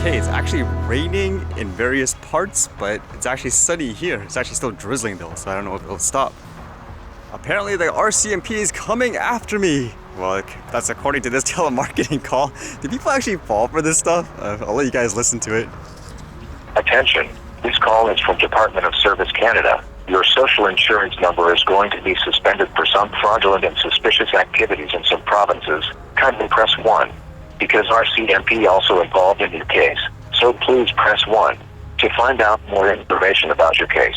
Okay, it's actually raining in various parts, but it's actually sunny here. It's actually still drizzling though, so I don't know if it'll stop. Apparently the RCMP is coming after me. Well, that's according to this telemarketing call. Do people actually fall for this stuff? I'll let you guys listen to it. Attention, this call is from Department of Service Canada. Your social insurance number is going to be suspended for some fraudulent and suspicious activities in some provinces. Kindly press 1. Because RCMP also involved in your case, so please press 1 to find out more information about your case.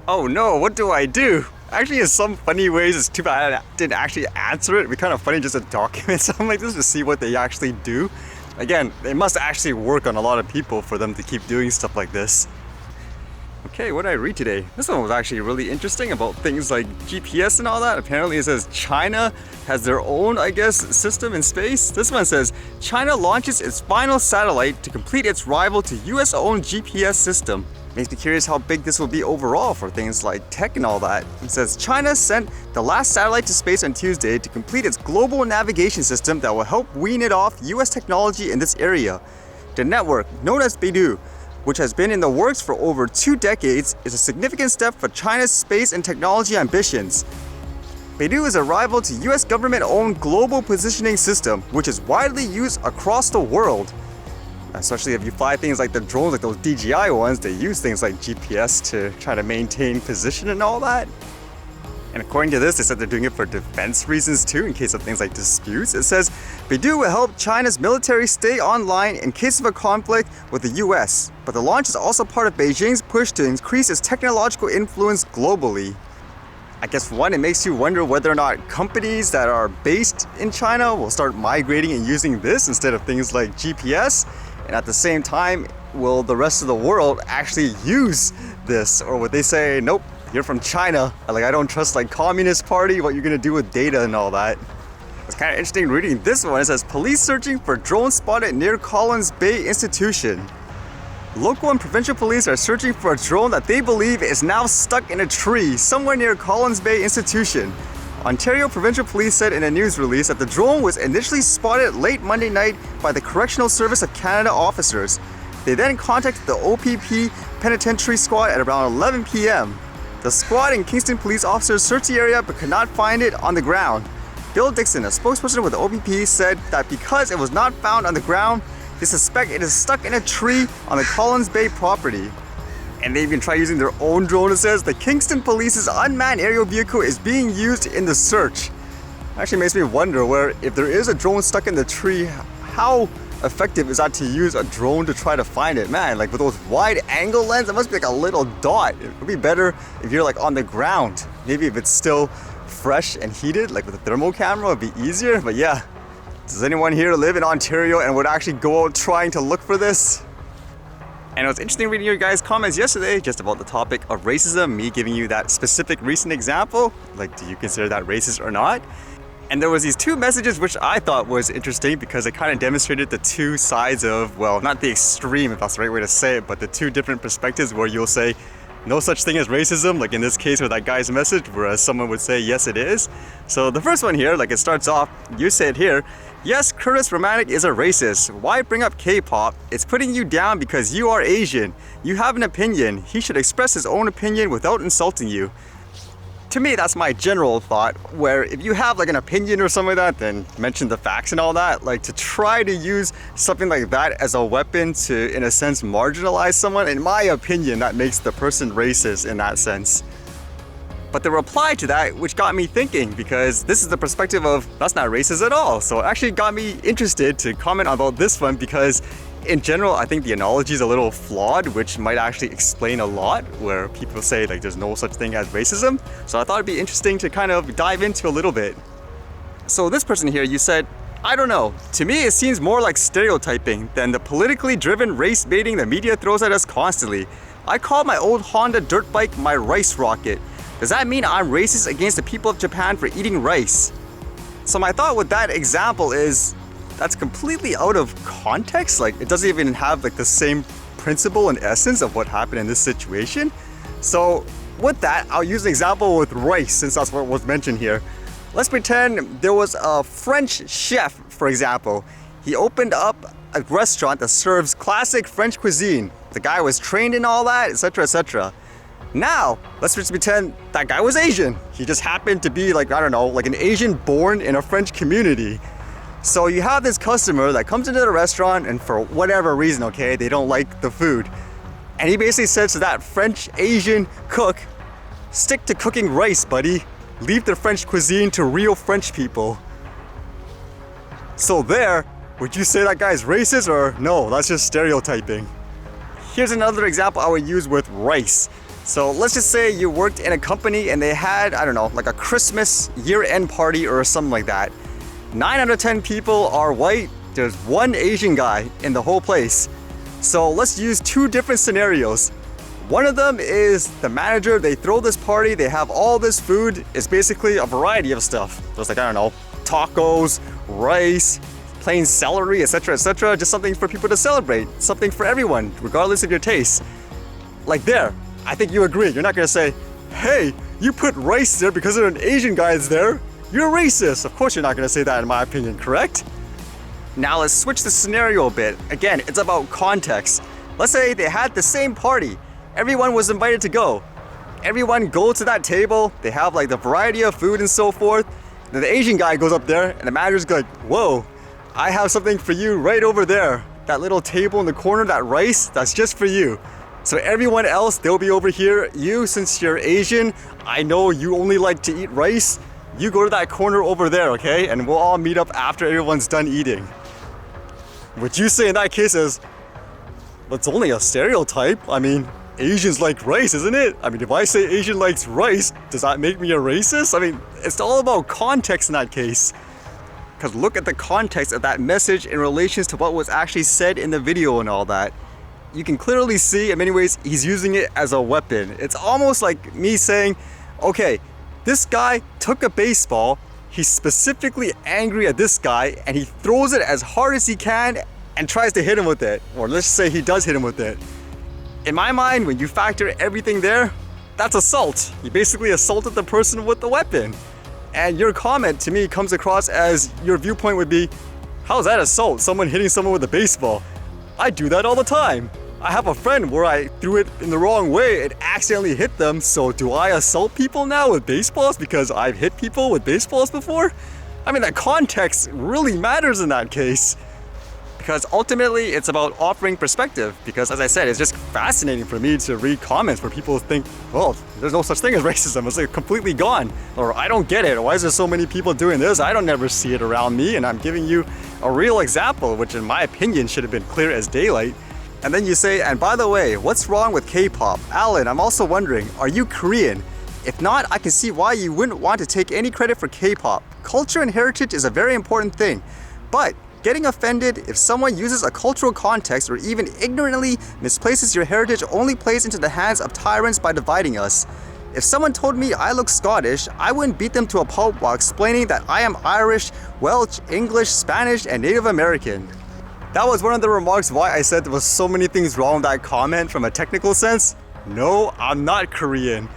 Oh no, what do I do? Actually, in some funny ways, it's too bad I didn't actually answer it. It'd be kind of funny just to document something like this to see what they actually do. Again, it must actually work on a lot of people for them to keep doing stuff like this. Okay, what did I read today? This one was actually really interesting about things like GPS and all that. Apparently it says China has their own, I guess, system in space. This one says, China launches its final satellite to complete its rival to US-owned GPS system. Makes me curious how big this will be overall for things like tech and all that. It says, China sent the last satellite to space on Tuesday to complete its global navigation system that will help wean it off US technology in this area. The network, known as Beidou, which has been in the works for over 2 decades, is a significant step for China's space and technology ambitions. Beidou is a rival to US government-owned global positioning system, which is widely used across the world. Especially if you fly things like the drones, like those DJI ones, they use things like GPS to try to maintain position and all that. And according to this, they said they're doing it for defense reasons too, in case of things like disputes. It says, Beidou will help China's military stay online in case of a conflict with the US. But the launch is also part of Beijing's push to increase its technological influence globally. I guess for one, it makes you wonder whether or not companies that are based in China will start migrating and using this instead of things like GPS. And at the same time, will the rest of the world actually use this? Or would they say, nope, you're from China. Like, I don't trust like Communist Party, what you're gonna do with data and all that. It's kind of interesting reading this one. It says, police searching for drone spotted near Collins Bay Institution. Local and provincial police are searching for a drone that they believe is now stuck in a tree somewhere near Collins Bay Institution. Ontario Provincial Police said in a news release that the drone was initially spotted late Monday night by the Correctional Service of Canada officers. They then contacted the OPP Penitentiary Squad at around 11 p.m. The squad and Kingston police officers searched the area but could not find it on the ground. Bill Dixon, a spokesperson with the OPP, said that because it was not found on the ground, they suspect it is stuck in a tree on the Collins Bay property. And they even try using their own drone. It says the Kingston Police's unmanned aerial vehicle is being used in the search. Actually makes me wonder where, if there is a drone stuck in the tree, how effective is that to use a drone to try to find it? Man, like with those wide angle lens, it must be like a little dot. It would be better if you're like on the ground. Maybe if it's still fresh and heated, like with a thermal camera, it'd be easier. But yeah, does anyone here live in Ontario and would actually go out trying to look for this? And it was interesting reading your guys' comments yesterday just about the topic of racism, me giving you that specific recent example. Like, do you consider that racist or not? And there was these 2 messages which I thought was interesting because it kind of demonstrated the 2 sides of, well, not the extreme, if that's the right way to say it, but the 2 different perspectives where you'll say, no such thing as racism, like in this case with that guy's message, whereas someone would say, yes, it is. So the first one here, like it starts off, you said here, yes, Curtis Romanek is a racist. Why bring up K-pop? It's putting you down because you are Asian. You have an opinion. He should express his own opinion without insulting you. To me, that's my general thought, where if you have like an opinion or something like that, then mention the facts and all that. Like to try to use something like that as a weapon to, in a sense, marginalize someone, in my opinion, that makes the person racist in that sense. But the reply to that, which got me thinking, because this is the perspective of, that's not racist at all. So it actually got me interested to comment about this one because in general, I think the analogy is a little flawed, which might actually explain a lot where people say like there's no such thing as racism. So I thought it'd be interesting to kind of dive into a little bit. So this person here, you said, I don't know. To me, it seems more like stereotyping than the politically driven race baiting the media throws at us constantly. I call my old Honda dirt bike my rice rocket. Does that mean I'm racist against the people of Japan for eating rice? So my thought with that example is, that's completely out of context. Like it doesn't even have like the same principle and essence of what happened in this situation. So with that, I'll use an example with rice since that's what was mentioned here. Let's pretend there was a French chef, for example. He opened up a restaurant that serves classic French cuisine. The guy was trained in all that, etc., etc. Now, let's just pretend that guy was Asian. He just happened to be like, I don't know, like an Asian born in a French community. So you have this customer that comes into the restaurant and for whatever reason, okay, they don't like the food. And he basically says to that French Asian cook, stick to cooking rice, buddy. Leave the French cuisine to real French people. So there, would you say that guy's racist or no, that's just stereotyping? Here's another example I would use with rice. So let's just say you worked in a company and they had, I don't know, like a Christmas year-end party or something like that. 9 out of 10 people are white, there's one Asian guy in the whole place. So let's use two different scenarios. One of them is the manager, they throw this party, they have all this food. It's basically a variety of stuff. There's like, I don't know, tacos, rice, plain celery, etc., etc. Just something for people to celebrate, something for everyone, regardless of your taste. Like there, I think you agree. You're not gonna say, hey, you put rice there because an Asian guy is there. You're racist. Of course you're not gonna say that in my opinion, correct? Now let's switch the scenario a bit. Again, it's about context. Let's say they had the same party. Everyone was invited to go. Everyone go to that table. They have like the variety of food and so forth. Then the Asian guy goes up there and the manager's like, whoa, I have something for you right over there. That little table in the corner, that rice, that's just for you. So everyone else, they'll be over here. You, since you're Asian, I know you only like to eat rice. You go to that corner over there, okay? And we'll all meet up after everyone's done eating. What you say in that case is, it's only a stereotype. I mean, Asians like rice, isn't it? I mean, if I say Asian likes rice, does that make me a racist? I mean, it's all about context in that case. Because look at the context of that message in relation to what was actually said in the video and all that. You can clearly see, in many ways, he's using it as a weapon. It's almost like me saying, okay, this guy took a baseball, he's specifically angry at this guy, and he throws it as hard as he can and tries to hit him with it. Or let's say he does hit him with it. In my mind, when you factor everything there, that's assault. You basically assaulted the person with the weapon. And your comment to me comes across as your viewpoint would be, how's that assault? Someone hitting someone with a baseball. I do that all the time. I have a friend where I threw it in the wrong way and accidentally hit them, so do I assault people now with baseballs because I've hit people with baseballs before? I mean, that context really matters in that case. Because ultimately, it's about offering perspective. Because as I said, it's just fascinating for me to read comments where people think, well, there's no such thing as racism. It's like completely gone. Or I don't get it. Why is there so many people doing this? I don't never see it around me. And I'm giving you a real example, which in my opinion should have been clear as daylight. And then you say, and by the way, what's wrong with K-pop? Alan, I'm also wondering, are you Korean? If not, I can see why you wouldn't want to take any credit for K-pop. Culture and heritage is a very important thing. But getting offended if someone uses a cultural context or even ignorantly misplaces your heritage only plays into the hands of tyrants by dividing us. If someone told me I look Scottish, I wouldn't beat them to a pulp while explaining that I am Irish, Welsh, English, Spanish, and Native American. That was one of the remarks why I said there was so many things wrong with that comment from a technical sense. No, I'm not Korean.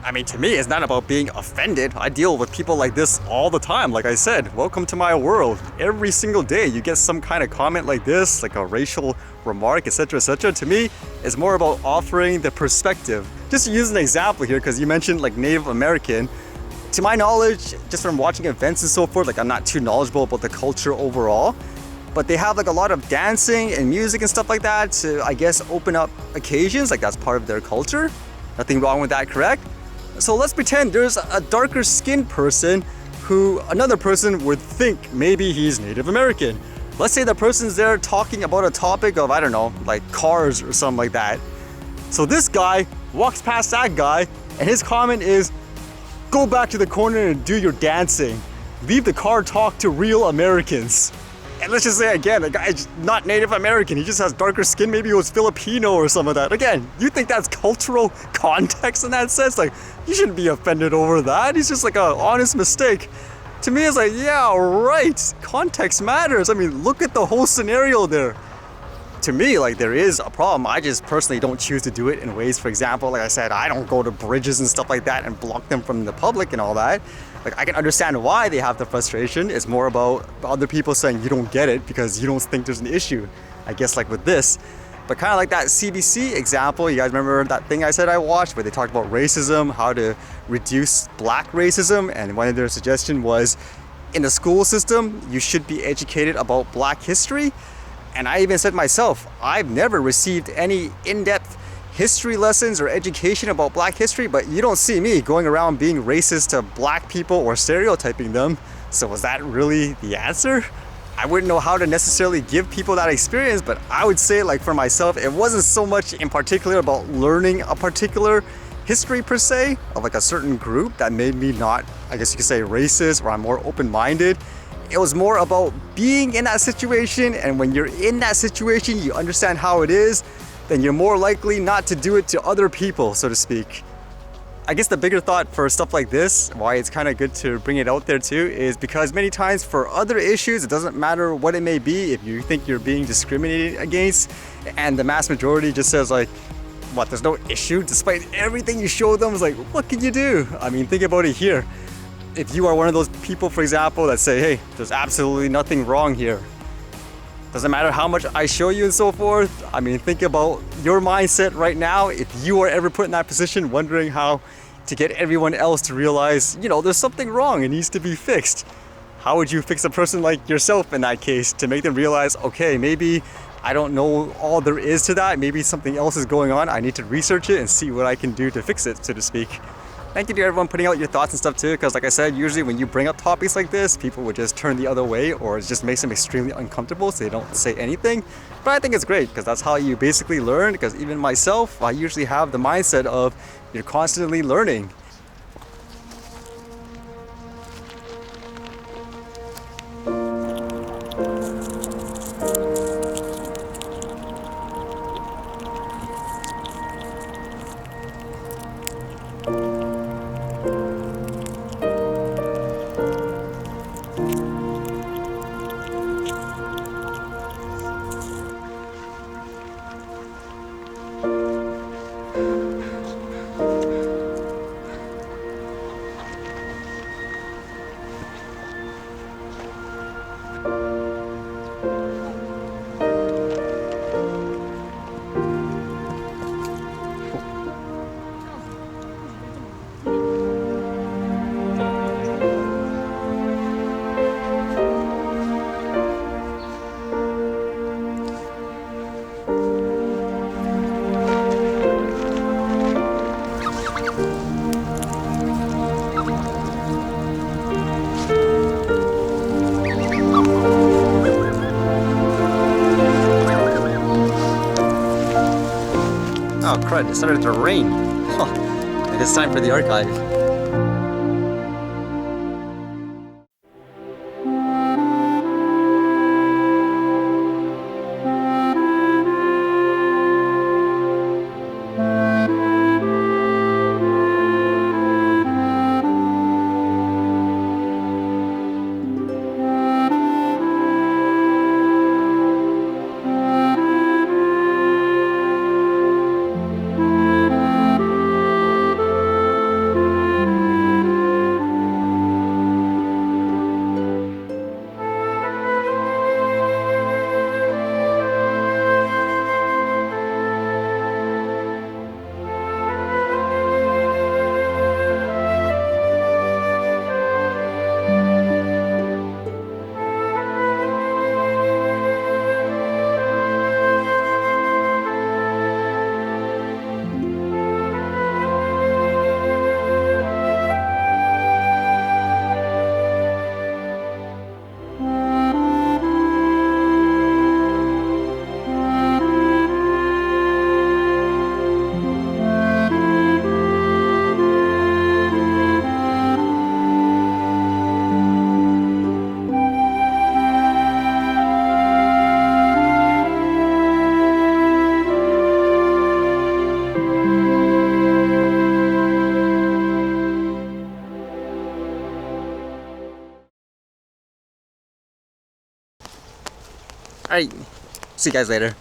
I mean, to me, it's not about being offended. I deal with people like this all the time. Like I said, welcome to my world. Every single day you get some kind of comment like this, like a racial remark, etc., etc. To me, it's more about offering the perspective. Just to use an example here, because you mentioned like Native American. To my knowledge, just from watching events and so forth, like I'm not too knowledgeable about the culture overall, but they have like a lot of dancing and music and stuff like that to, I guess, open up occasions. Like that's part of their culture. Nothing wrong with that, correct? So let's pretend there's a darker skinned person who another person would think maybe he's Native American. Let's say the person's there talking about a topic of, I don't know, like cars or something like that. So this guy walks past that guy and his comment is, go back to the corner and do your dancing. Leave the car talk to real Americans. And let's just say again, the guy's not Native American, he just has darker skin, maybe he was Filipino or some of that. Again, you think that's cultural context in that sense? Like, you shouldn't be offended over that. He's just like an honest mistake. To me, it's like, yeah, right, context matters. I mean, look at the whole scenario there. To me, like, there is a problem. I just personally don't choose to do it in ways, for example, like I said, I don't go to bridges and stuff like that and block them from the public and all that. Like, I can understand why they have the frustration. It's more about other people saying you don't get it because you don't think there's an issue. I guess like with this. But kind of like that CBC example, you guys remember that thing I said I watched where they talked about racism, how to reduce black racism, and one of their suggestion was in the school system, you should be educated about black history. And I even said myself, I've never received any in-depth history lessons or education about black history, but you don't see me going around being racist to black people or stereotyping them. So was that really the answer? I wouldn't know how to necessarily give people that experience, but I would say, like, for myself, it wasn't so much in particular about learning a particular history per se of like a certain group that made me not, I guess you could say, racist, or I'm more open-minded. It was more about being in that situation, and when you're in that situation, you understand how it is, then you're more likely not to do it to other people, so to speak. I guess the bigger thought for stuff like this, why it's kind of good to bring it out there too, is because many times for other issues, it doesn't matter what it may be, if you think you're being discriminated against, and the mass majority just says like, what, there's no issue? Despite everything you show them, it's like, what can you do? I mean, think about it here. If you are one of those people, for example, that say, hey, there's absolutely nothing wrong here. Doesn't matter how much I show you and so forth. I mean, think about your mindset right now. If you are ever put in that position, wondering how to get everyone else to realize, you know, there's something wrong, it needs to be fixed. How would you fix a person like yourself in that case to make them realize, okay, maybe I don't know all there is to that. Maybe something else is going on. I need to research it and see what I can do to fix it, so to speak. Thank you to everyone putting out your thoughts and stuff too, because like I said, usually when you bring up topics like this, people would just turn the other way, or it just makes them extremely uncomfortable so they don't say anything. But I think it's great because that's how you basically learn, because even myself, I usually have the mindset of you're constantly learning. Oh crud, it started to rain. Huh. And it's time for the archive. Alright, see you guys later.